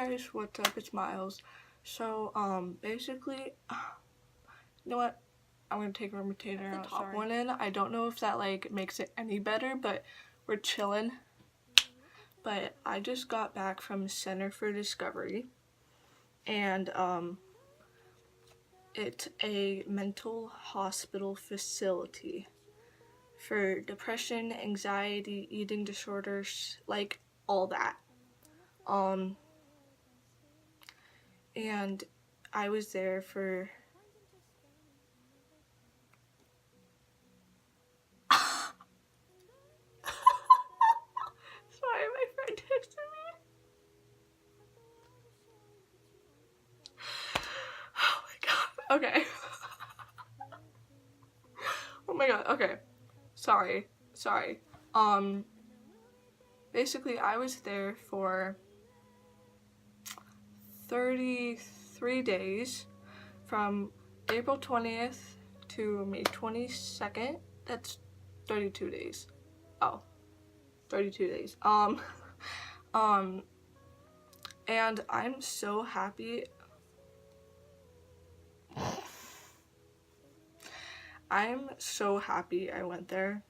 guys, what's up? It's Miles. So, basically, you know what? I'm gonna take a retainer out. Top one in. I don't know if that, like, makes it any better, but we're chilling. But I just got back from Center for Discovery, and, it's a mental hospital facility for depression, anxiety, eating disorders, like, all that. And I was there for sorry, my friend texted me. Oh my god. Okay. Oh my god. Okay. Sorry. Basically I was there for 33 days from April 20th to May 22nd. That's 32 days. Oh. 32 days. And I'm so happy. I'm so happy I went there.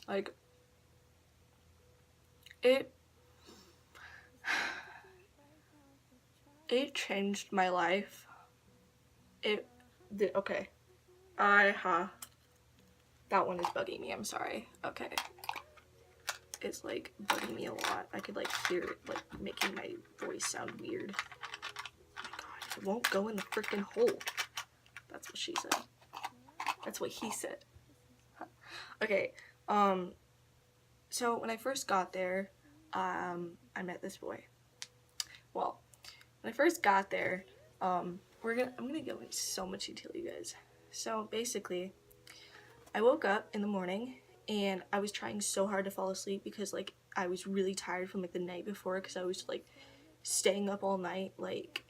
Like, it changed my life. Okay. That one is bugging me, I'm sorry. Okay. It's like bugging me a lot. I could like hear it like making my voice sound weird. Oh my god, it won't go in the freaking hole. That's what she said. That's what he said. Okay, so when I first got there, I met this boy. Well, when I first got there, I'm gonna go into so much detail, you guys. So basically, I woke up in the morning and I was trying so hard to fall asleep because like I was really tired from like the night before because I was like staying up all night like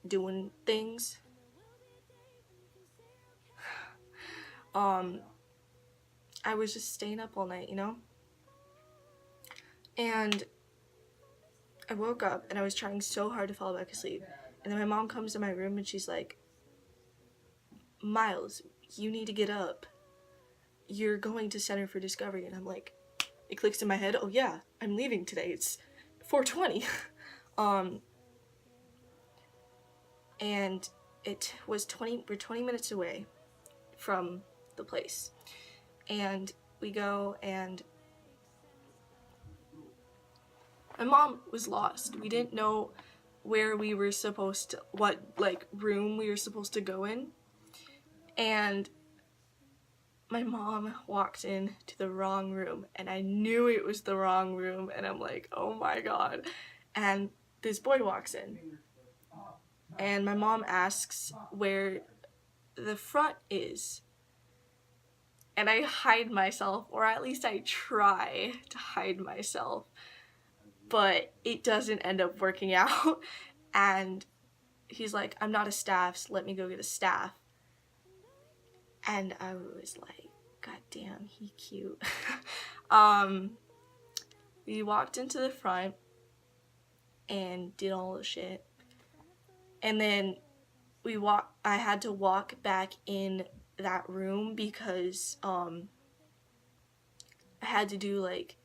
doing things. I was just staying up all night, you know? And I woke up and I was trying so hard to fall back asleep. And then my mom comes to my room and she's like, Miles, you need to get up. You're going to Center for Discovery. And I'm like, it clicks in my head, oh yeah, I'm leaving today. It's 4:20. And it was we're 20 minutes away from the place. And we go and my mom was lost. We didn't know where we were supposed to, what like room we were supposed to go in. And my mom walked in to the wrong room and I knew it was the wrong room and I'm like, oh my god. And this boy walks in and my mom asks where the front is. And I hide myself, or at least I try to hide myself, but it doesn't end up working out. And he's like, I'm not a staff, so let me go get a staff. And I was like, god damn, he cute. We walked into the front and did all the shit. And then I had to walk back in that room because I had to do like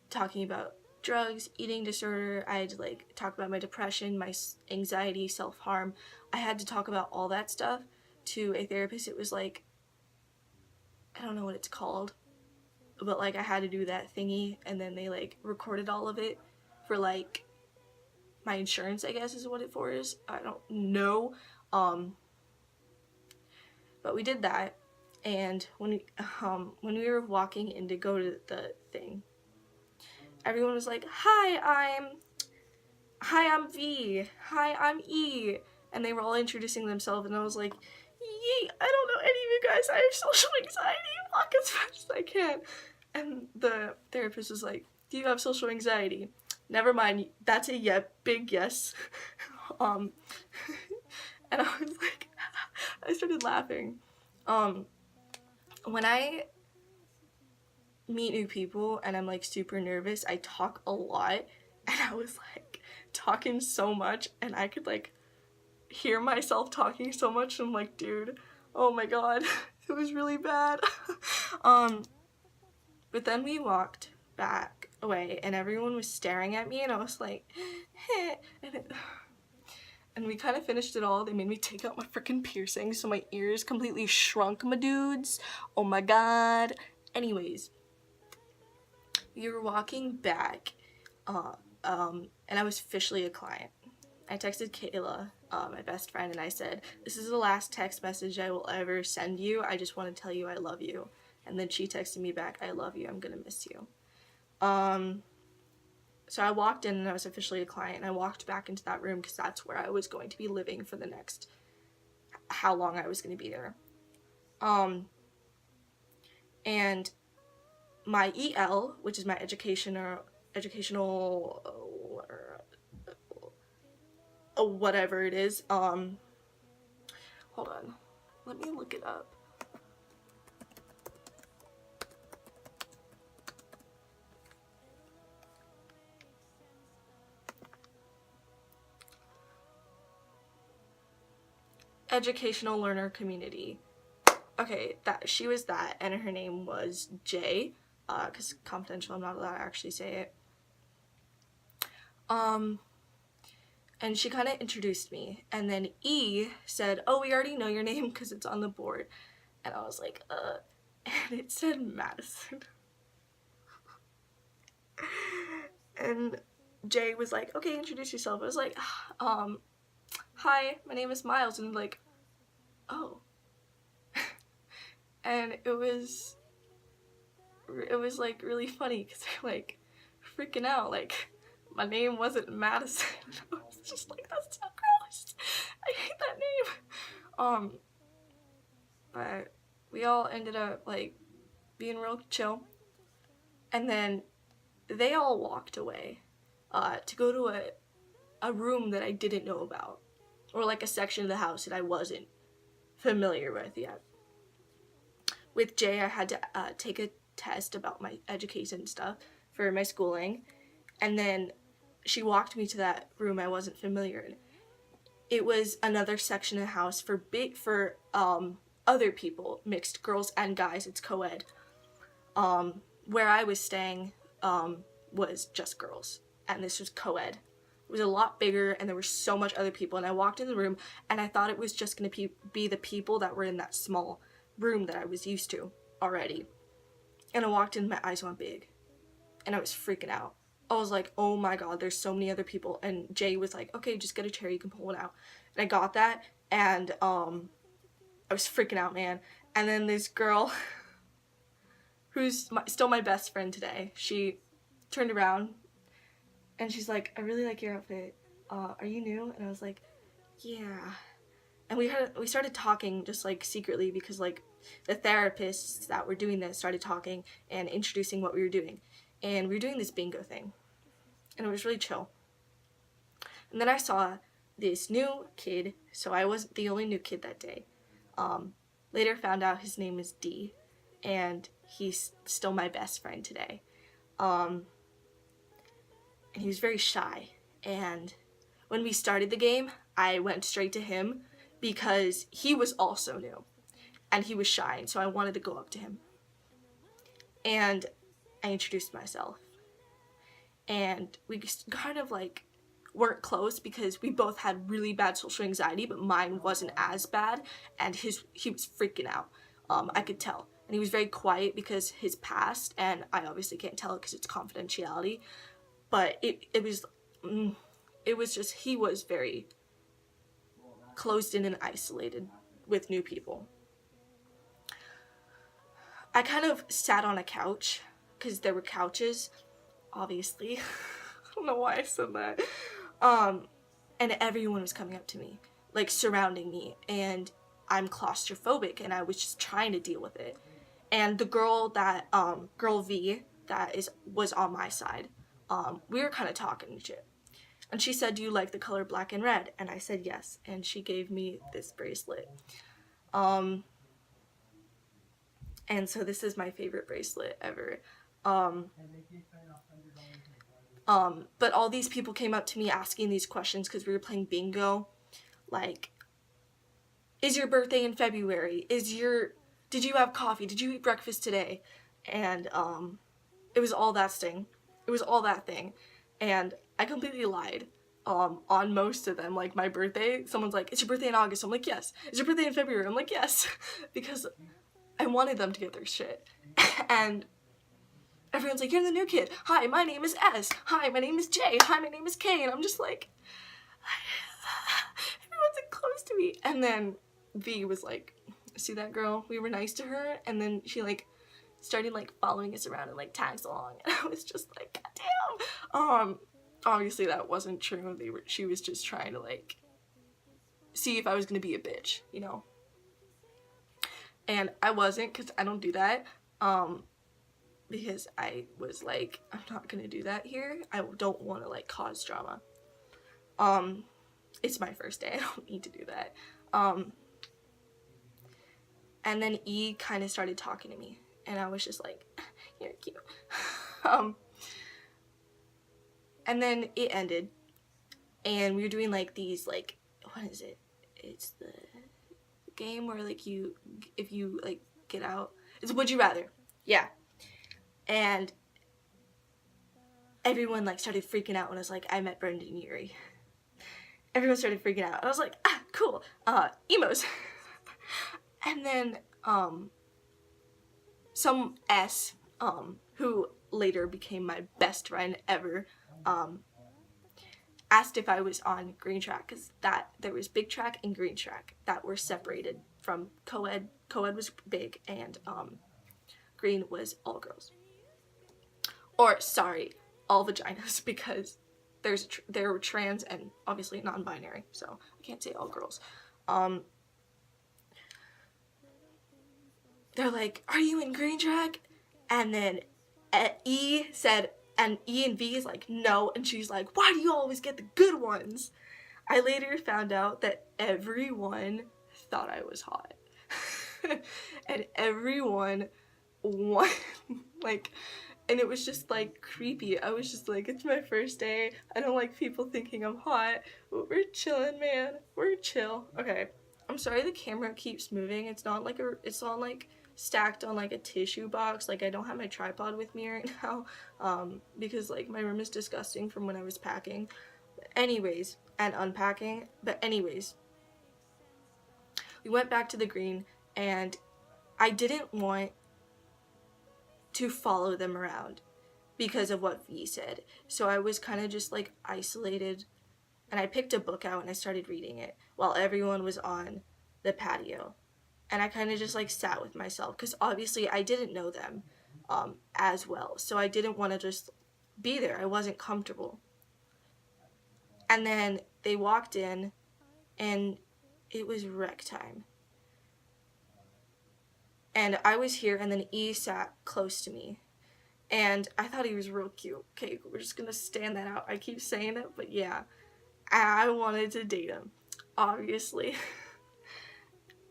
talking about drugs, eating disorder. I had to like talk about my depression, my anxiety, self-harm. I had to talk about all that stuff to a therapist. It was like, I don't know what it's called, but like I had to do that thingy and then they like recorded all of it for like my insurance, I guess is what it for is. I don't know. But we did that, and when we were walking in to go to the thing, everyone was like, hi, I'm V, hi, I'm E, and they were all introducing themselves, and I was like, yee, I don't know any of you guys, I have social anxiety, walk as fast as I can. And the therapist was like, do you have social anxiety? Never mind, that's a big yes. And I was like, I started laughing. When I meet new people and I'm like super nervous, I talk a lot, and I was like, talking so much, and I could like hear myself talking so much. I'm like, dude, oh my god, it was really bad. But then we walked back away and everyone was staring at me and I was like, heh. And we kind of finished it all. They made me take out my freaking piercing so my ears completely shrunk, my dudes. Oh my god. Anyways, we were walking back and I was officially a client. I texted Kayla, my best friend, and I said, this is the last text message I will ever send you. I just want to tell you I love you. And then she texted me back, I love you, I'm gonna miss you. So I walked in and I was officially a client, and I walked back into that room because that's where I was going to be living for the next how long I was going to be there. And my EL, which is my educational whatever it is, hold on, let me look it up. Educational learner community. Okay, that she was that, and her name was Jay, because confidential, I'm not allowed to actually say it. And she kind of introduced me, and then E said, oh, we already know your name because it's on the board. And I was like, and it said Madison. And Jay was like, okay, introduce yourself. I was like, hi, my name is Miles, and like, oh. And it was like really funny because I like freaking out, like my name wasn't Madison. I was just like, that's so gross, I hate that name. But we all ended up like being real chill, and then they all walked away to go to a room that I didn't know about, or like a section of the house that I wasn't familiar with yet. With Jay, I had to take a test about my education stuff for my schooling, and then she walked me to that room I wasn't familiar in. It was another section of the house for other people, mixed girls and guys. It's co-ed. Where I was staying was just girls, and this was co-ed. It was a lot bigger, and there were so much other people, and I walked in the room, and I thought it was just going to be the people that were in that small room that I was used to already. And I walked in, my eyes went big, and I was freaking out. I was like, oh my god, there's so many other people. And Jay was like, okay, just get a chair, you can pull one out. And I got that, and I was freaking out, man. And then this girl, who's still my best friend today, she turned around, and she's like, I really like your outfit. Are you new? And I was like, yeah. And we started talking just like secretly, because like the therapists that were doing this started talking and introducing what we were doing. And we were doing this bingo thing, and it was really chill. And then I saw this new kid, so I wasn't the only new kid that day. Later found out his name is D, and he's still my best friend today. And he was very shy, and when we started the game, I went straight to him because he was also new, and he was shy, and so I wanted to go up to him. And I introduced myself, and we just kind of like weren't close because we both had really bad social anxiety, but mine wasn't as bad, and he was freaking out. I could tell, and he was very quiet because his past, and I obviously can't tell it because it's confidentiality, but it was just, he was very closed in and isolated with new people. I kind of sat on a couch because there were couches, obviously. I don't know why I said that. And everyone was coming up to me, like surrounding me, and I'm claustrophobic, and I was just trying to deal with it. And the girl that, girl V, that was on my side, we were kind of talking and shit. And she said, do you like the color black and red? And I said yes, and she gave me this bracelet. And so this is my favorite bracelet ever. But all these people came up to me asking these questions because we were playing bingo. Like, is your birthday in February? Did you have coffee? Did you eat breakfast today? And it was all that thing. It was all that thing. And I completely lied on most of them. Like, my birthday, someone's like, is your birthday in August? I'm like, yes. Is your birthday in February? I'm like, yes. Because I wanted them to get their shit. And everyone's like, you're the new kid. Hi, my name is S. Hi, my name is J. Hi, my name is K. And I'm just like, everyone's close to me. And then V was like, see that girl? We were nice to her. And then she like started like following us around and like tags along. And I was just like, God damn. Obviously that wasn't true. She was just trying to like see if I was gonna be a bitch, you know? And I wasn't, because I don't do that. Because I was like, I'm not gonna do that here. I don't want to like cause drama. It's my first day. I don't need to do that. And then E kind of started talking to me, and I was just like, you're cute. And then it ended, and we were doing like these like, what is it? It's the game where like if you like get out, it's Would You Rather. Yeah. And everyone like started freaking out when I was like, I met Brendan Urie. Everyone started freaking out. I was like, ah, cool. Emos. And then some S, who later became my best friend ever, asked if I was on green track, because there was big track and green track that were separated from co-ed. Co-ed was big, and green was all girls. Or, sorry, all vaginas, because there were trans and obviously non-binary, so I can't say all girls. They're like, are you in green track? And then E said, and E and V is like, no, and she's like, why do you always get the good ones? I later found out that everyone thought I was hot. And everyone won, like, and it was just like creepy. I was just like, it's my first day. I don't like people thinking I'm hot. But we're chilling, man. We're chill. Okay. I'm sorry the camera keeps moving. It's not like stacked on like a tissue box. Like, I don't have my tripod with me right now. Because like my room is disgusting from when I was packing. Anyways, and unpacking. But anyways, we went back to the green, and I didn't want to follow them around because of what V said. So I was kind of just like isolated, and I picked a book out and I started reading it while everyone was on the patio. And I kind of just like sat with myself, because obviously I didn't know them as well. So I didn't want to just be there. I wasn't comfortable. And then they walked in, and it was rec time. And I was here, and then E sat close to me. And I thought he was real cute. Okay, we're just gonna stand that out. I keep saying it, but yeah. I wanted to date him, obviously.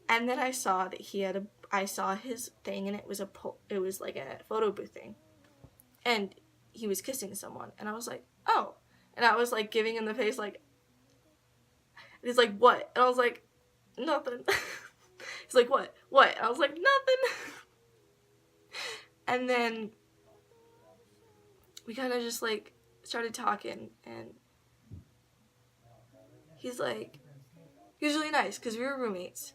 And then I saw that I saw his thing, and it was like a photo booth thing. And he was kissing someone, and I was like, oh. And I was like giving him the face like, and he's like, what? And I was like, nothing. He's like, what? What? And I was like, nothing. And then we kind of just like started talking, and he was really nice, because we were roommates.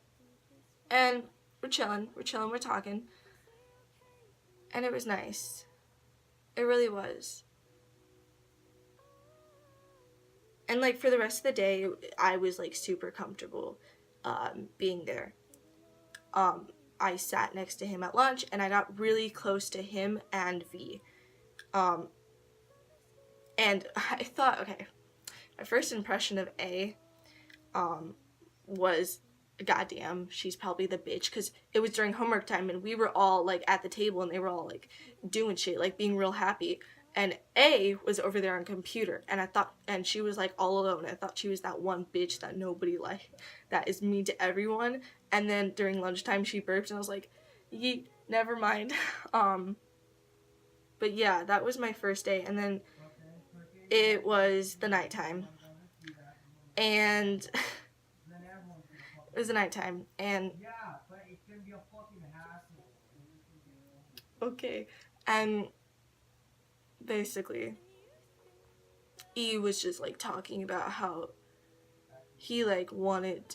And we're chilling, we're talking. And it was nice. It really was. And like for the rest of the day, I was like super comfortable being there. I sat next to him at lunch, and I got really close to him and V. And I thought, okay, my first impression of A was, goddamn, she's probably the bitch, because it was during homework time, and we were all like at the table, and they were all like doing shit, like being real happy. And A was over there on computer, and she was like all alone. I thought she was that one bitch that nobody liked, that is mean to everyone. And then during lunchtime she burped, and I was like, yeet, never mind. But yeah, that was my first day. And then it was the nighttime. And it was the nighttime. And okay. And basically, E was just like talking about how he like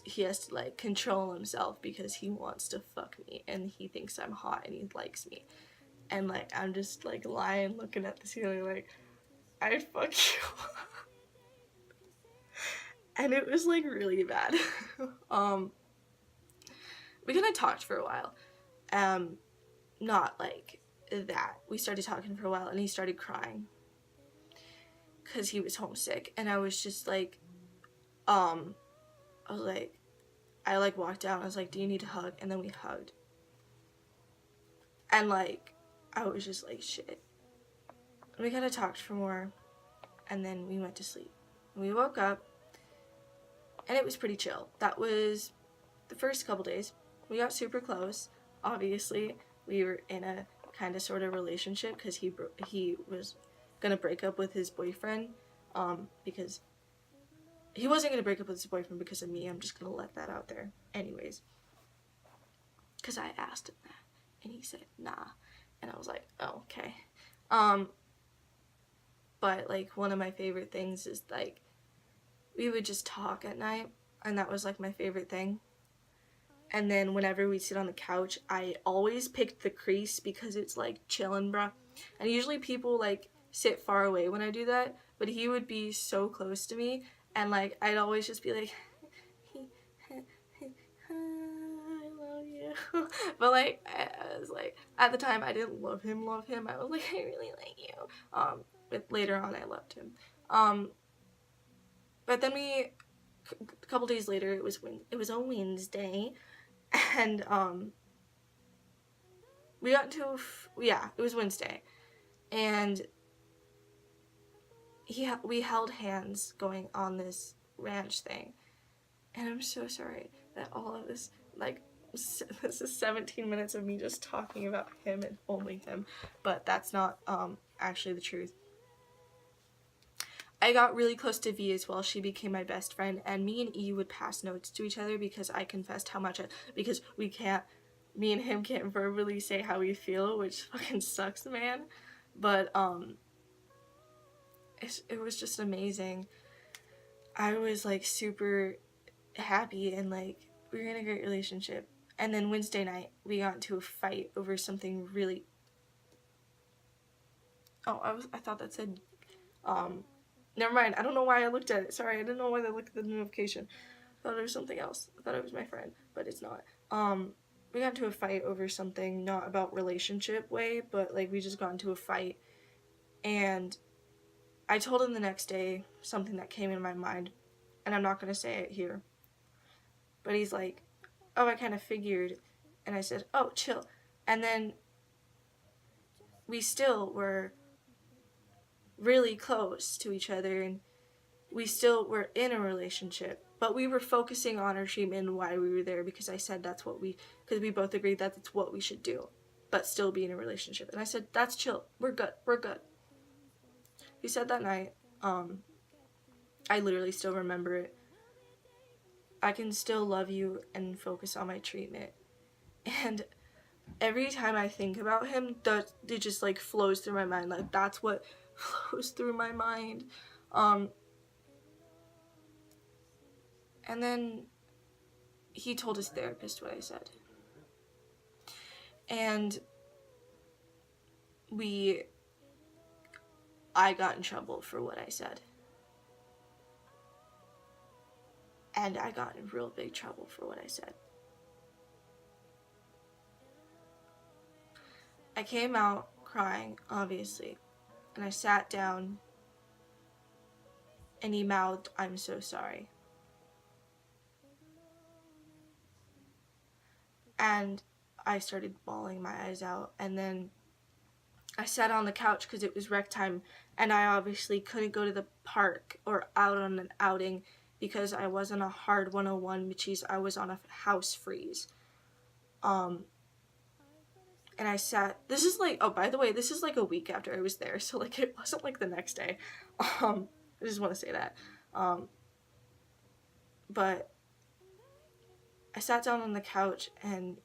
he has to like control himself because he wants to fuck me and he thinks I'm hot and he likes me. And like I'm just like lying looking at the ceiling like, I'd fuck you. And it was like really bad. We kind of talked for a while. Not like that. We started talking for a while and he started crying because he was homesick. And I was just like, I was like, I like walked out and I was like, do you need a hug? And then we hugged. And like, I was just like, shit. And we kind of talked for more and then we went to sleep. And we woke up and it was pretty chill. That was the first couple days. We got super close. Obviously, we were in a kind of sort of relationship because he was gonna break up with his boyfriend, because he wasn't gonna break up with his boyfriend because of me. I'm just gonna let that out there, anyways. Because I asked him that, and he said nah, and I was like, oh, okay. But like one of my favorite things is like we would just talk at night, and that was like my favorite thing. And then whenever we sit on the couch, I always picked the crease because it's like chillin', bruh. And usually people like sit far away when I do that, but he would be so close to me, and like I'd always just be like, I love you. But like I was like, at the time I didn't love him. I was like, I really like you. But later on I loved him. But then a couple days later, it was a Wednesday. And we got into it was Wednesday, and we held hands going on this ranch thing, and I'm so sorry that all of this like this is 17 minutes of me just talking about him and only him, but that's not actually the truth. I got really close to V as well. She became my best friend, and me and E would pass notes to each other because I confessed how much because me and him can't verbally say how we feel, which fucking sucks, man. But it was just amazing. I was like super happy and like we were in a great relationship. And then Wednesday night we got into a fight over something really. Oh, I thought that said never mind. I don't know why I looked at it. Sorry, I didn't know why I looked at the notification. I thought it was something else. I thought it was my friend, but it's not. We got into a fight over something, not about relationship way, but like we just got into a fight. And I told him the next day something that came in my mind, and I'm not going to say it here. But he's like, oh, I kind of figured. And I said, oh, chill. And then we still were really close to each other, and we still were in a relationship, but we were focusing on our treatment and why we were there because I said because we both agreed that that's what we should do, but still be in a relationship. And I said, that's chill, we're good. He said that night, I literally still remember it, I can still love you and focus on my treatment. And every time I think about him, it just like flows through my mind. Like that's what flows through my mind. And then he told his therapist what I said. And I got in trouble for what I said. And I got in real big trouble for what I said. I came out crying, obviously, and I sat down, and he mouthed, I'm so sorry. And I started bawling my eyes out, and then I sat on the couch because it was rec time, and I obviously couldn't go to the park or out on an outing because I was on a hard 101, which is I was on a house freeze. And I sat, this is like, oh, by the way, this is like a week after I was there, so like it wasn't like the next day. I just want to say that. But I sat down on the couch and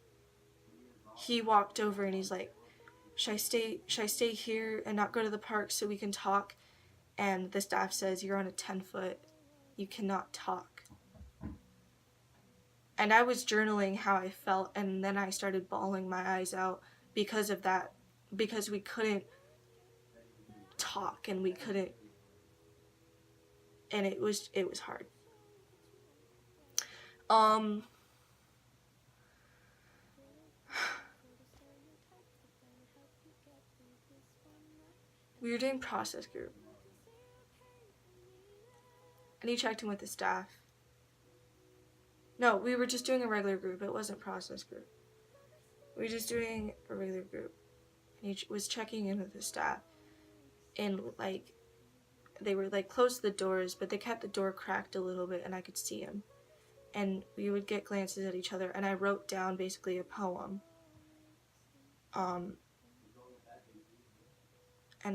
he walked over and he's like, should I stay here and not go to the park so we can talk? And the staff says, you're on a 10-foot, you cannot talk. And I was journaling how I felt, and then I started bawling my eyes out because of that, because we couldn't talk and we couldn't, and it was hard. We were doing process group, and he checked in with the staff. No, we were just doing a regular group. It wasn't process group. We were just doing a regular group. And he was checking in with the staff. And, like, they were, like, close to the doors, but they kept the door cracked a little bit, and I could see him. And we would get glances at each other, and I wrote down, basically, a poem. And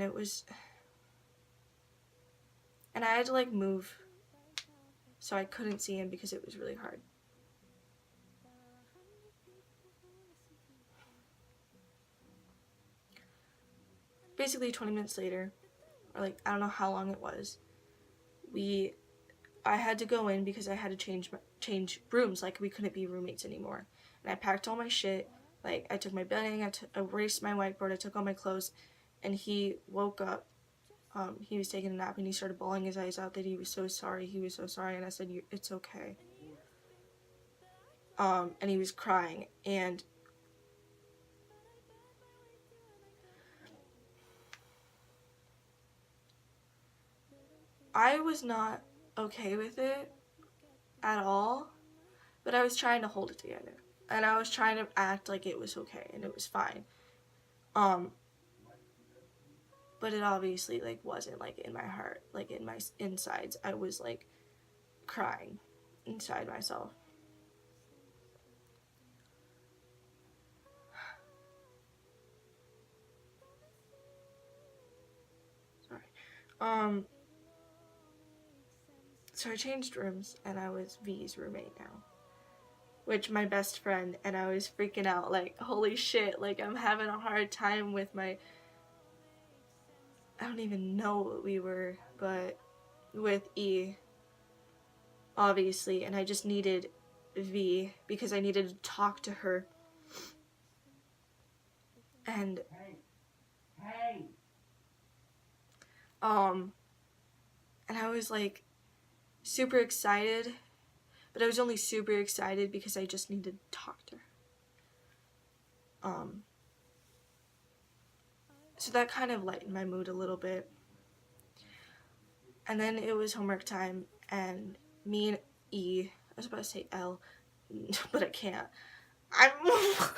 it was... And I had to, like, move, so I couldn't see him because it was really hard. Basically 20 minutes later, or like, I don't know how long it was, I had to go in because I had to change rooms, like we couldn't be roommates anymore. And I packed all my shit, like I took my bedding, I erased my whiteboard, I took all my clothes, and he woke up, he was taking a nap and he started bawling his eyes out that he was so sorry, and I said, it's okay. And he was crying, and I was not okay with it at all, but I was trying to hold it together, and I was trying to act like it was okay, and it was fine, but it obviously, like, wasn't, like, in my heart, like, in my insides, I was, like, crying inside myself. Sorry. So I changed rooms, and I was V's roommate now. Which, my best friend, and I was freaking out, like, holy shit, like, I'm having a hard time with my... I don't even know what we were, but with E, obviously, and I just needed V, because I needed to talk to her. And... and I was, like, super excited, but I was only super excited because I just needed to talk to her. So that kind of lightened my mood a little bit. And then it was homework time, and me and E, I was about to say L, but I can't. Oh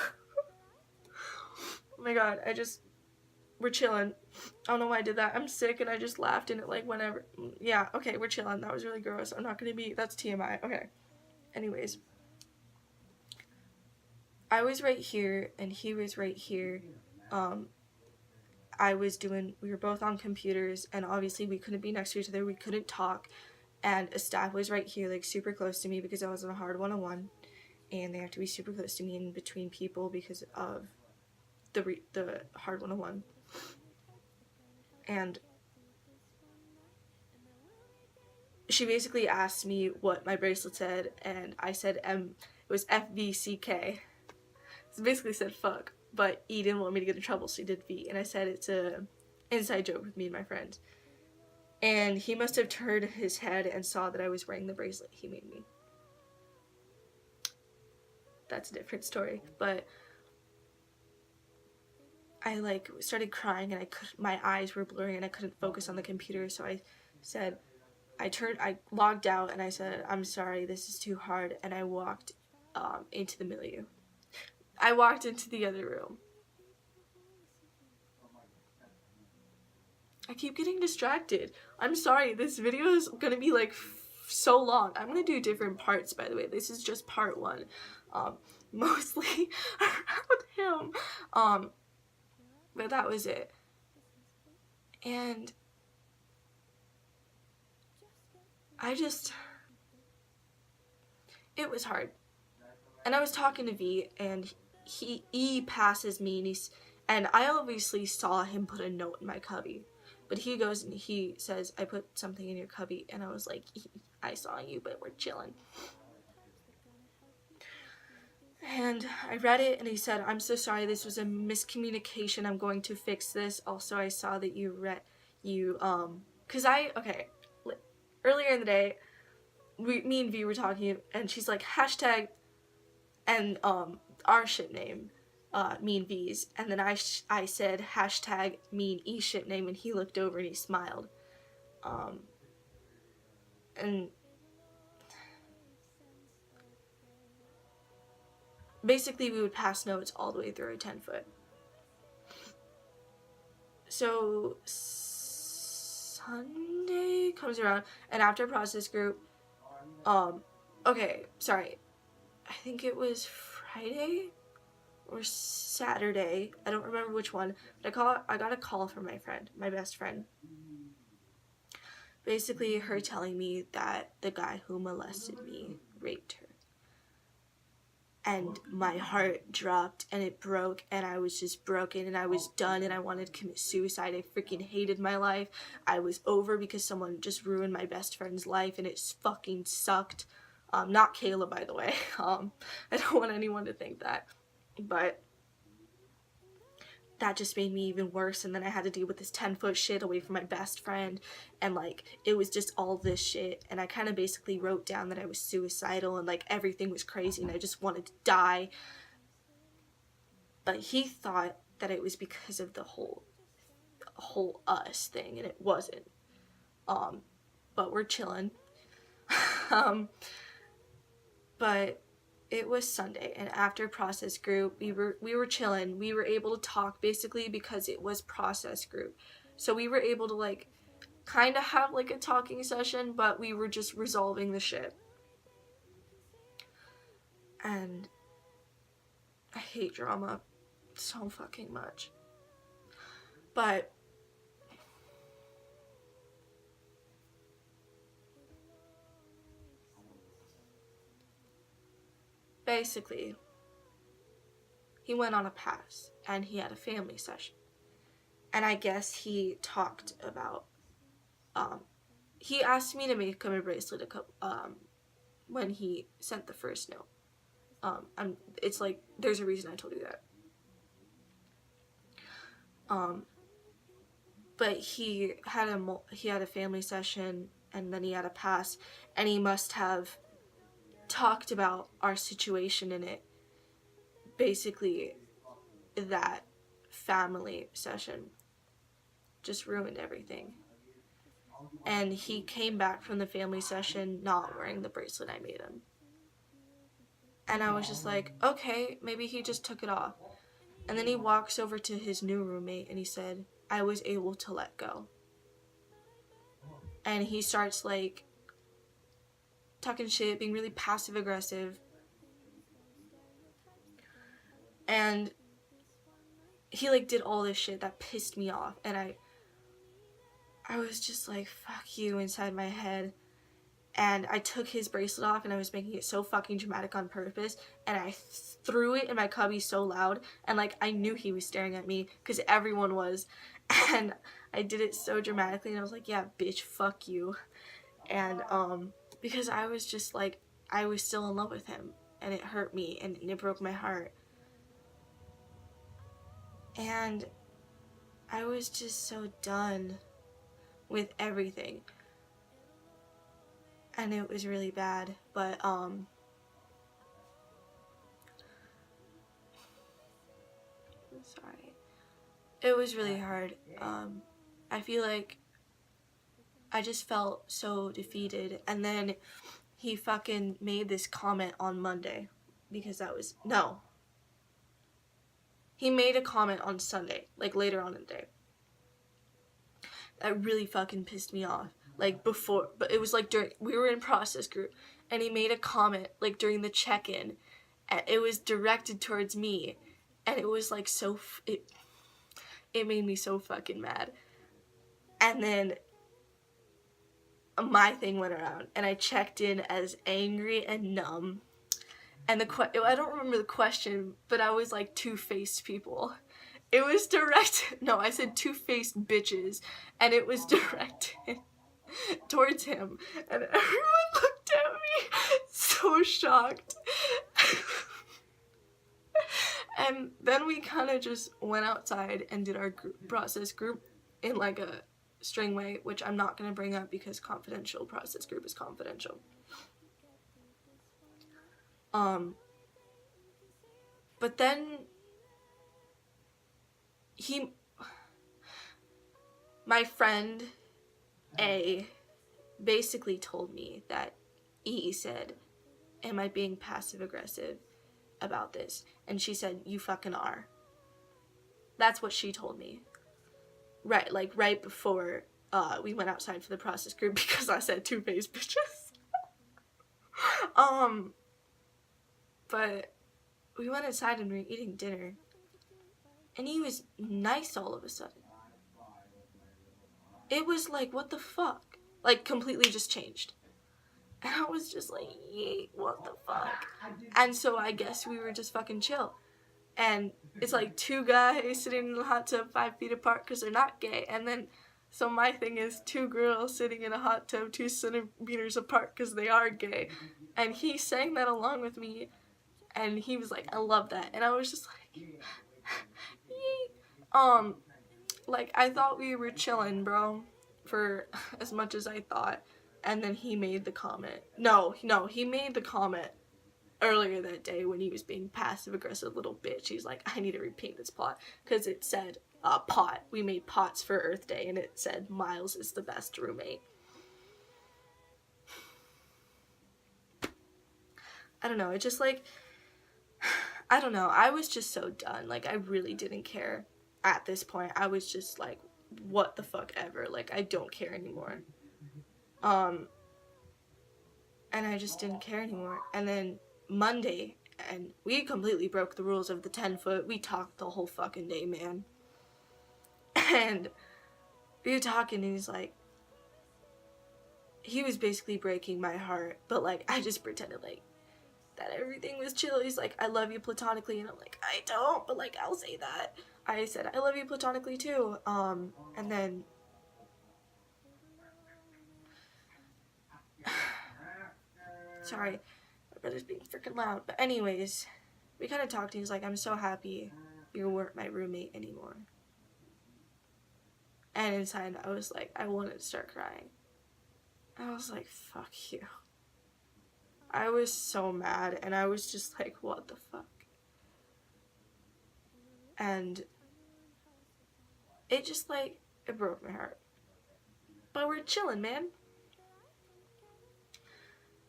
my god, we're chilling. I don't know why I did that. I'm sick and I just laughed and it, like, whenever. Yeah, okay, we're chilling. That was really gross. I'm not gonna be, that's TMI. Okay. Anyways. I was right here and he was right here. We were both on computers, and obviously we couldn't be next to each other. We couldn't talk. And a staff was right here, like, super close to me because I was on a hard 101. And they have to be super close to me in between people because of the hard 101. And she basically asked me what my bracelet said, and I said it was FVCK. So basically said fuck, but E didn't want me to get in trouble, so he did V, and I said it's a inside joke with me and my friends. And he must have turned his head and saw that I was wearing the bracelet he made me. That's a different story, but I, like, started crying and my eyes were blurring and I couldn't focus on the computer, so I said, I logged out and I said, I'm sorry, this is too hard, and I walked into the milieu. I walked into the other room. I keep getting distracted. I'm sorry, this video is gonna be, like, so long. I'm gonna do different parts, by the way. This is just part 1. Mostly around him. But that was it. And it was hard. And I was talking to V, and he passes me, and I obviously saw him put a note in my cubby. But he goes and he says, I put something in your cubby. And I was like, I saw you, but we're chilling. And I read it, and he said, I'm so sorry, this was a miscommunication, I'm going to fix this. Also, I saw that because earlier in the day, me and V were talking, and she's like, hashtag, and our ship name, me and V's, and then I said hashtag me and E ship name, and he looked over and he smiled, and basically we would pass notes all the way through a 10-foot. So Sunday comes around, and after process group, I think it was Friday or Saturday, I don't remember which one, but I got a call from my friend, my best friend. Basically, her telling me that the guy who molested me raped her. And my heart dropped, and it broke, and I was just broken, and I was done, and I wanted to commit suicide. I freaking hated my life. I was over because someone just ruined my best friend's life, and it fucking sucked. Not Kayla, by the way. I don't want anyone to think that. But that just made me even worse, and then I had to deal with this 10-foot shit away from my best friend, and like it was just all this shit, and I kind of basically wrote down that I was suicidal and like everything was crazy and I just wanted to die. But he thought that it was because of the whole us thing, and it wasn't. But we're chilling. But it was Sunday, and after process group, we were chilling. We were able to talk basically because it was process group. So we were able to like kind of have like a talking session, but we were just resolving the shit. And I hate drama so fucking much. But basically, he went on a pass, and he had a family session. And I guess he talked about, he asked me to make him a bracelet when he sent the first note. It's like, there's a reason I told you that. But he had a family session, and then he had a pass, and he must have talked about our situation in it. Basically, that family session just ruined everything. And he came back from the family session not wearing the bracelet I made him. And I was just like, okay, maybe he just took it off. And then he walks over to his new roommate and he said, I was able to let go. And he starts like talking shit, being really passive aggressive. And he like did all this shit that pissed me off, and I was just like, fuck you inside my head. And I took his bracelet off, and I was making it so fucking dramatic on purpose, and I threw it in my cubby so loud, and like I knew he was staring at me because everyone was, and I did it so dramatically, and I was like, yeah, bitch, fuck you. And because I was just like, I was still in love with him, and it hurt me, and it broke my heart. And I was just so done with everything. And it was really bad, but sorry. It was really hard. I feel like I just felt so defeated, and then he fucking made this comment on Monday, because he made a comment on Sunday, like later on in the day. That really fucking pissed me off. Like before, but it was like we were in process group, and he made a comment like during the check-in, and it was directed towards me, and it was like it made me so fucking mad. And then my thing went around, and I checked in as angry and numb. And I don't remember the question, but I was like, two-faced people. It was directed, no, I said two-faced bitches, and it was directed towards him, and everyone looked at me so shocked. And then we kind of just went outside and did our process group in like a string way, which I'm not going to bring up because confidential process group is confidential. But then my friend A basically told me that E said, am I being passive aggressive about this? And she said, you fucking are. That's what she told me. Right, like right before we went outside for the process group because I said two-faced bitches. But we went inside and we were eating dinner. And he was nice all of a sudden. It was like, what the fuck? Like, completely just changed. And I was just like, yeet, what the fuck? And so I guess we were just fucking chill. And it's like two guys sitting in the hot tub 5 feet apart because they're not gay. And then, so my thing is two girls sitting in a hot tub 2 centimeters apart because they are gay. And he sang that along with me. And he was like, I love that. And I was just like, yeet. Like, I thought we were chilling, bro, for as much as I thought. And then he made the comment. No, he made the comment earlier that day when he was being passive-aggressive little bitch. He's like, I need to repaint this pot. Because it said, pot. We made pots for Earth Day, and it said, Miles is the best roommate. I don't know, it just like, I don't know, I was just so done. Like, I really didn't care at this point. I was just like, what the fuck ever. Like, I don't care anymore. And I just didn't care anymore. And then Monday, and we completely broke the rules of the 10-foot. We talked the whole fucking day, man. And we were talking, and he's like, he was basically breaking my heart, but like, I just pretended like that everything was chill. He's like, I love you platonically, and I'm like, I don't, but like, I'll say that. I said, I love you platonically too. And then sorry, my brother's being freaking loud. But anyways, we kind of talked, and he's like, I'm so happy you weren't my roommate anymore. And inside, I was like, I wanted to start crying. I was like, fuck you. I was so mad, and I was just like, what the fuck? And it just like, it broke my heart. But we're chilling, man.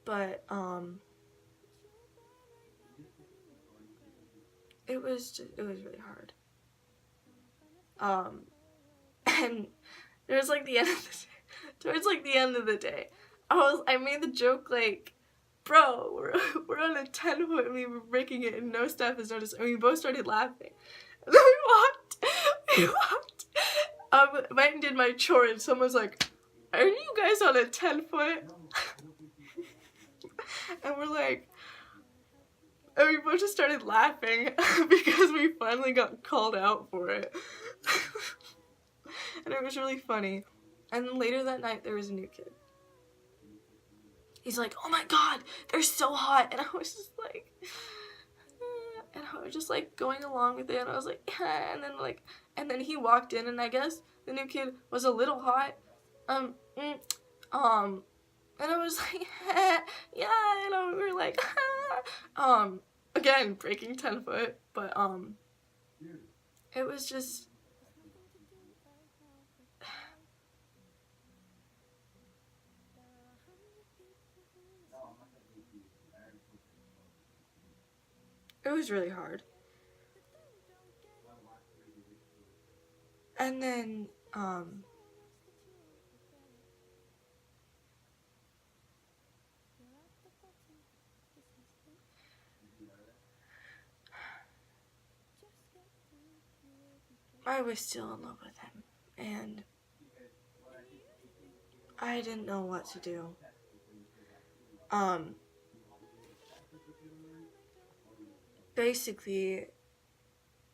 But, it was really hard. And there was like the end of the day, towards like the end of the day, I made the joke like, bro, we're on a 10-foot and we were breaking it and no staff has noticed, and we both started laughing. And then we walked, went and did my chore, and someone's like, are you guys on a 10-foot? And we're like, and we both just started laughing because we finally got called out for it. And it was really funny. And then later that night, there was a new kid. He's like, oh my god, they're so hot. And I was just like, and I was just like going along with it. And I was like, yeah. And then he walked in, and I guess the new kid was a little hot. And I was like, yeah, and we were like, again, breaking 10-foot, but, it was just, it was really hard. And then, I was still in love with him, and I didn't know what to do. Basically,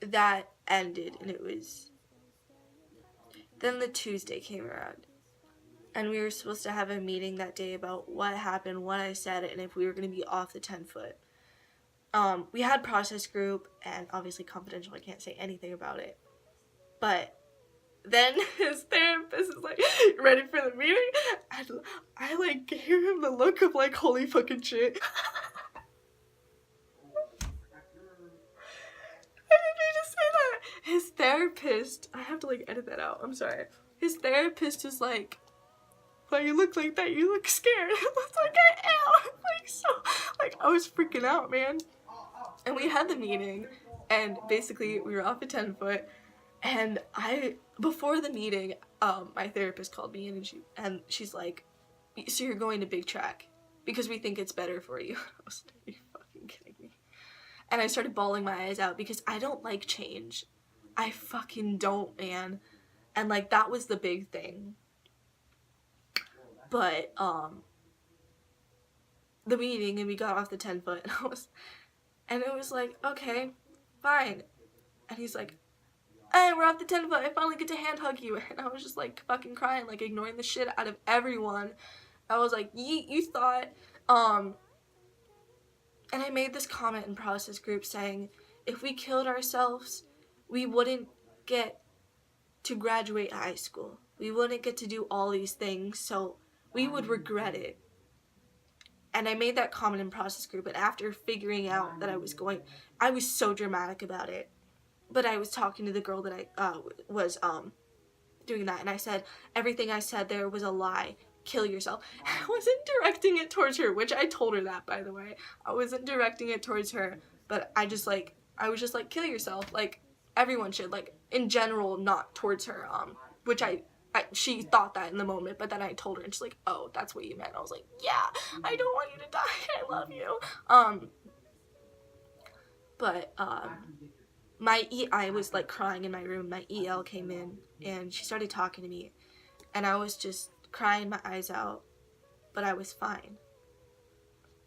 that ended, and it was... Then the Tuesday came around, and we were supposed to have a meeting that day about what happened, what I said, and if we were going to be off the 10-foot. We had process group, and obviously confidential, I can't say anything about it. But then his therapist is like, ready for the meeting? And I like gave him the look of like, holy fucking shit. I didn't mean to say that. His therapist, I have to like edit that out, I'm sorry. His therapist is like, well, you look like that, you look scared. I was like, I am. Like, so, like, I was freaking out, man. And we had the meeting, and basically we were off a 10-foot, and before the meeting, my therapist called me in, and she's like, so you're going to big track because we think it's better for you. I was like, are you fucking kidding me? And I started bawling my eyes out because I don't like change. I fucking don't, man. And like, that was the big thing. But, the meeting, and we got off the 10-foot, and it was like, okay, fine. And he's like, hey, we're off the 10-foot, I finally get to hand hug you. And I was just like fucking crying, like ignoring the shit out of everyone. I was like, you thought, and I made this comment in process group saying, if we killed ourselves, we wouldn't get to graduate high school. We wouldn't get to do all these things, so we would regret it. And I made that comment in process group, and after figuring out that I was so dramatic about it. But I was talking to the girl that I was doing that, and I said, everything I said there was a lie. Kill yourself. I wasn't directing it towards her, which I told her that, by the way. I wasn't directing it towards her, but I was just like, kill yourself. Like, everyone should, like, in general, not towards her, which she thought that in the moment, but then I told her, and she's like, oh, that's what you meant. I was like, yeah, I don't want you to die, I love you. I was like crying in my room, my EL came in, and she started talking to me, and I was just crying my eyes out, but I was fine.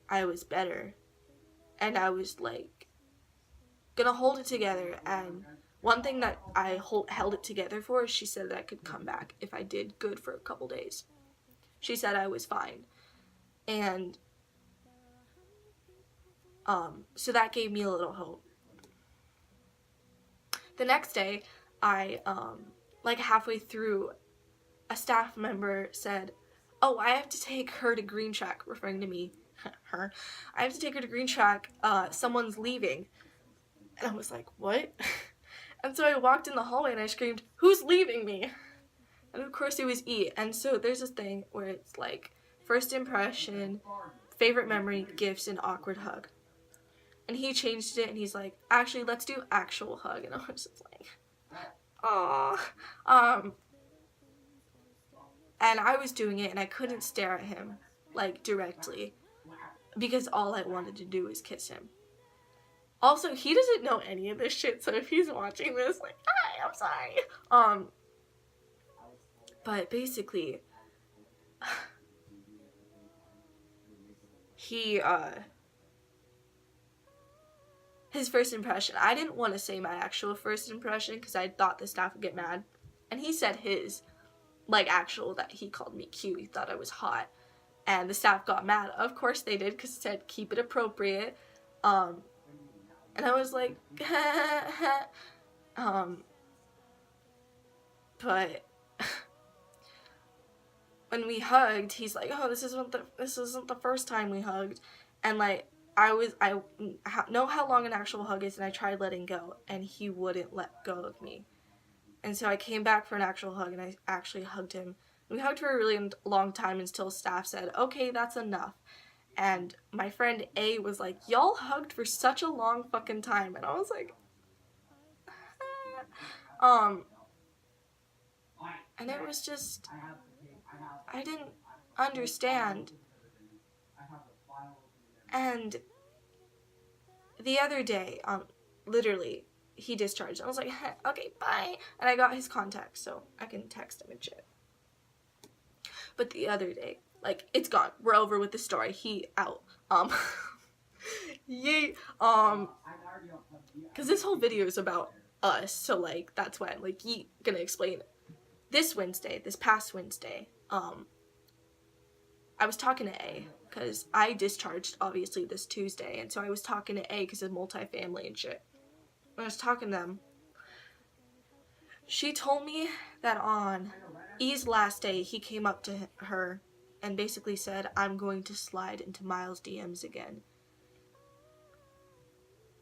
I was better, and I was like, gonna hold it together, and one thing that I held it together for is she said that I could come back if I did good for a couple days. She said I was fine. And so that gave me a little hope. The next day, I like halfway through, a staff member said, oh, I have to take her to Green Track, referring to me, her. I have to take her to Green Track, someone's leaving. And I was like, what? And so I walked in the hallway and I screamed, who's leaving me? And of course it was E. And so there's this thing where it's like, first impression, favorite memory, gifts, and awkward hug. And he changed it and he's like, actually, let's do actual hug. And I was just like, aww. And I was doing it and I couldn't stare at him, like, directly, because all I wanted to do was kiss him. Also, he doesn't know any of this shit, so if he's watching this, like, hi, I'm sorry. But basically, his first impression, I didn't want to say my actual first impression because I thought the staff would get mad. And he said his, like, actual, that he called me cute, he thought I was hot. And the staff got mad. Of course they did, because it said, keep it appropriate. And I was like, but when we hugged, he's like, oh, this isn't the first time we hugged. And like, I know how long an actual hug is, and I tried letting go, and he wouldn't let go of me. And so I came back for an actual hug, and I actually hugged him. We hugged for a really long time until staff said, okay, that's enough. And my friend A was like, y'all hugged for such a long fucking time. And I was like, and it was just, I didn't understand. And the other day, literally, he discharged. I was like, okay, bye. And I got his contact, so I can text him and shit. But the other day, like, it's gone. We're over with the story. He out. Yay. Because this whole video is about us, so, like, that's why I'm, like, gonna explain. This past Wednesday, I was talking to A, because I discharged, obviously, this Tuesday, and so I was talking to A because of multifamily and shit. When I was talking to them, she told me that on E's last day, he came up to her and basically said, I'm going to slide into Miles' DMs again.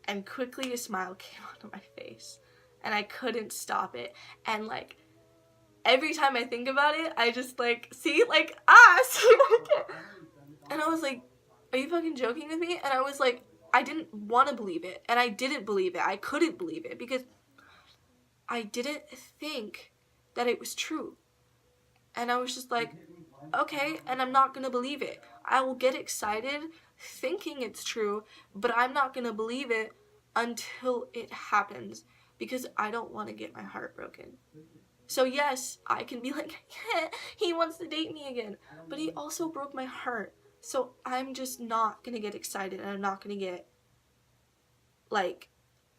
And quickly a smile came onto my face, and I couldn't stop it. And, like, every time I think about it, I just, like, see, like, and I was like, are you fucking joking with me? And I was like, I didn't want to believe it, and I didn't believe it. I couldn't believe it, because I didn't think that it was true. And I was just like, okay, and I'm not gonna believe it. I will get excited thinking it's true, but I'm not gonna believe it until it happens, because I don't want to get my heart broken. So yes, I can be like, yeah, he wants to date me again, but he also broke my heart. So I'm just not gonna get excited, and I'm not gonna get, like,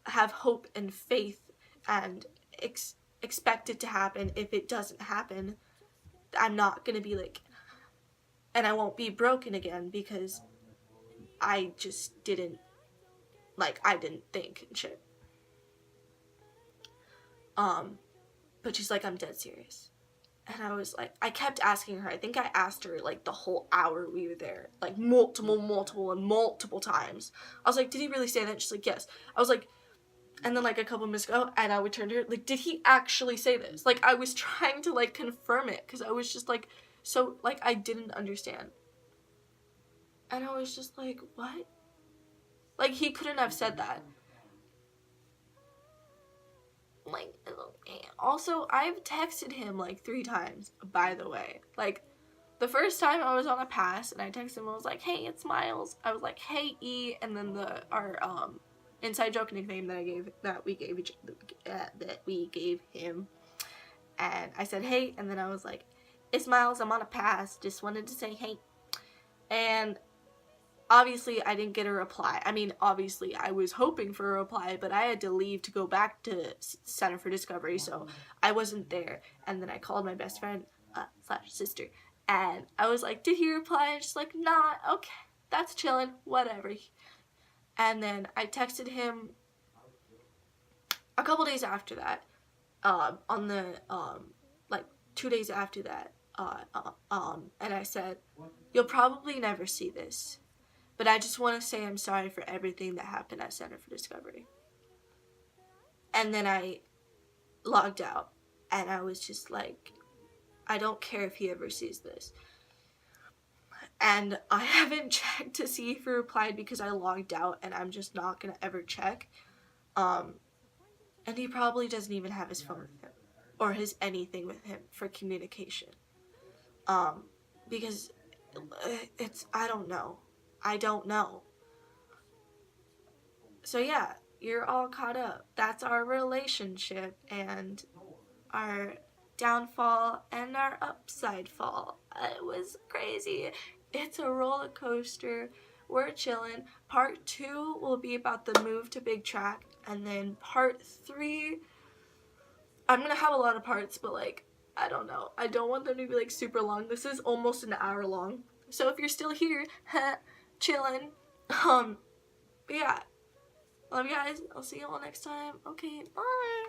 have hope and faith and expect it to happen. If it doesn't happen, I'm not gonna be like, and I won't be broken again, because I just didn't, like, I didn't think and shit. But she's like, I'm dead serious. And I was like, I kept asking her. I think I asked her, like, the whole hour we were there, like, multiple times. I was like, did he really say that? And she's like, yes. I was like, and then, like, a couple minutes ago, and I would turn to her, like, did he actually say this? Like, I was trying to, like, confirm it, because I was just, like, so, like, I didn't understand. And I was just like, what? Like, he couldn't have said that. Like, also, I've texted him, like, 3 times, by the way. Like, the first time I was on a pass, and I texted him, I was like, hey, it's Miles. I was like, hey, E, and then our inside joke nickname that we gave him. And I said, hey, and then I was like, it's Miles, I'm on a pass, just wanted to say hey. And obviously, I didn't get a reply. I mean, obviously, I was hoping for a reply, but I had to leave to go back to Center for Discovery, so I wasn't there. And then I called my best friend, / sister, and I was like, did he reply? And she's like, nah, okay, that's chilling, whatever. And then I texted him a couple days after that, on the, like, 2 days after that, and I said, you'll probably never see this, but I just want to say I'm sorry for everything that happened at Center for Discovery. And then I logged out, and I was just like, I don't care if he ever sees this. And I haven't checked to see if he replied, because I logged out, and I'm just not going to ever check. And he probably doesn't even have his phone with him, or his anything with him for communication. Because I don't know. So yeah, you're all caught up. That's our relationship, and our downfall and our upside fall. It was crazy. It's a roller coaster. We're chilling. Part 2 will be about the move to Big Track, and then part 3, I'm gonna have a lot of parts, but, like, I don't know. I don't want them to be, like, super long. This is almost an hour long. So if you're still here, chilling. But yeah. Love you guys. I'll see you all next time. Okay, bye.